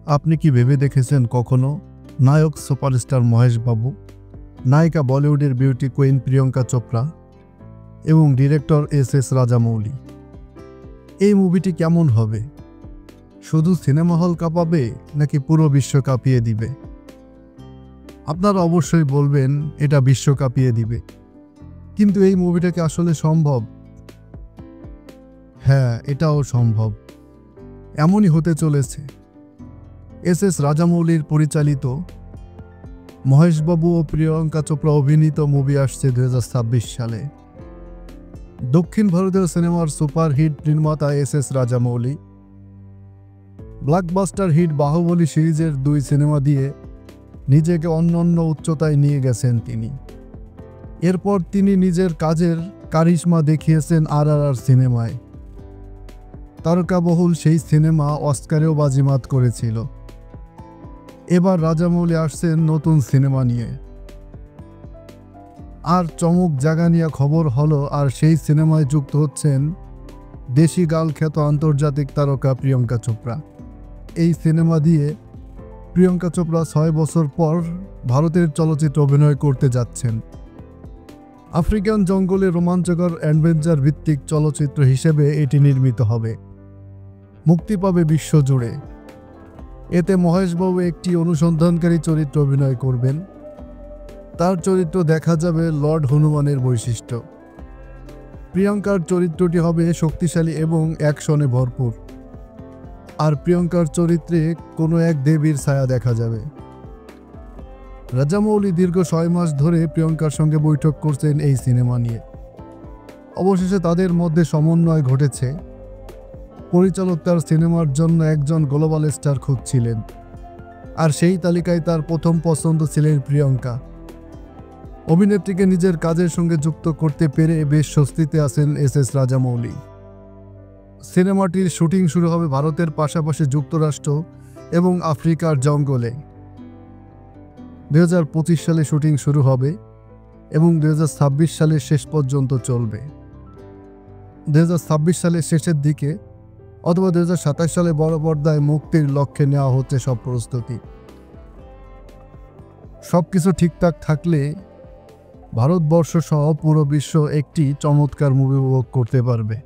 আপনি কি ভেবে দেখেছেন কখনো নায়ক সুপারস্টার মহেশ বাবু, নায়িকা বলিউডের বিউটি কুইন প্রিয়াঙ্কা চোপড়া এবং ডিরেক্টর এস রাজামৌলি? এই মুভিটি কেমন হবে? শুধু সিনেমা হল কাঁপাবে নাকি পুরো বিশ্ব কাঁপিয়ে দিবে? আপনারা অবশ্যই বলবেন এটা বিশ্ব কাঁপিয়ে দিবে, কিন্তু এই মুভিটা কি আসলে সম্ভব? হ্যাঁ, এটাও সম্ভব। এমনই হতে চলেছে। এস রাজামৌলির পরিচালিত মহেশবাবু ও প্রিয়াঙ্কা চোপড়া অভিনীত মুভি আসছে 2026 সালে। দক্ষিণ ভারতীয় সিনেমার সুপারহিট নির্মাতা S Rajamouli blockbuster hit Baahubali সিরিজের 2 সিনেমা দিয়ে নিজেকে অন্যান্য উচ্চতায় নিয়ে গেছেন তিনি। এরপর তিনি নিজের কাজের কারিশমা দেখিয়েছেন RRR সিনেমায়। তারকাবহুল সেই সিনেমা অস্কারেও বাজিমাত করেছিল। এবার রাজামৌলি আসছেন নতুন সিনেমা নিয়ে। আর চমক জাগানিয়া খবর হলো, আর সেই সিনেমায় যুক্ত হচ্ছেন দেশি গাল খ্যাত আন্তর্জাতিক তারকা প্রিয়াঙ্কা চোপড়া। এই সিনেমা দিয়ে প্রিয়াঙ্কা চোপড়া 6 বছর পর ভারতের চলচ্চিত্রে অভিনয় করতে যাচ্ছেন। আফ্রিকান জঙ্গলে রোমাঞ্চকর অ্যাডভেঞ্চার ভিত্তিক চলচ্চিত্র হিসেবে এটি নির্মিত হবে। মুক্তি পাবে বিশ্বজুড়ে। এতে মহেশবাবু একটি অনুসন্ধানকারী চরিত্রে অভিনয় করবেন। তার চরিত্র দেখা যাবে লর্ড হনুমানের বৈশিষ্ট্য। প্রিয়াঙ্কার চরিত্রটি হবে শক্তিশালী এবং অ্যাকশনে ভরপুর। আর প্রিয়াঙ্কার চরিত্রে কোনো এক দেবীর ছায়া দেখা যাবে। রাজামৌলি দীর্ঘ 6 মাস ধরে প্রিয়াঙ্কার সঙ্গে বৈঠক করছেন এই সিনেমা নিয়ে। অবশেষে তাদের মধ্যে সমন্বয় ঘটেছে। পরিচালক তার সিনেমার জন্য একজন গ্লোবাল স্টার খুঁজছিলেন, আর সেই তালিকায় তার প্রথম পছন্দ ছিলেন প্রিয়াঙ্কা। অভিনেত্রীকে নিজের কাজের সঙ্গে যুক্ত করতে পেরে বেশ স্বস্তিতে আছেন এস রাজামৌলি। সিনেমাটির শুটিং শুরু হবে ভারতের পাশাপাশি যুক্তরাষ্ট্র এবং আফ্রিকার জঙ্গলে। 2025 সালে শুটিং শুরু হবে এবং 2026 সালের শেষ পর্যন্ত চলবে। 2026 সালের শেষের দিকে অথবা 2027 সালে বড় পর্দায় মুক্তির লক্ষ্যে নেওয়া হচ্ছে সব প্রস্তুতি। সবকিছু ঠিকঠাক থাকলে ভারতবর্ষ সহ পুরো বিশ্ব একটি চমৎকার মুভি উপভোগ করতে পারবে।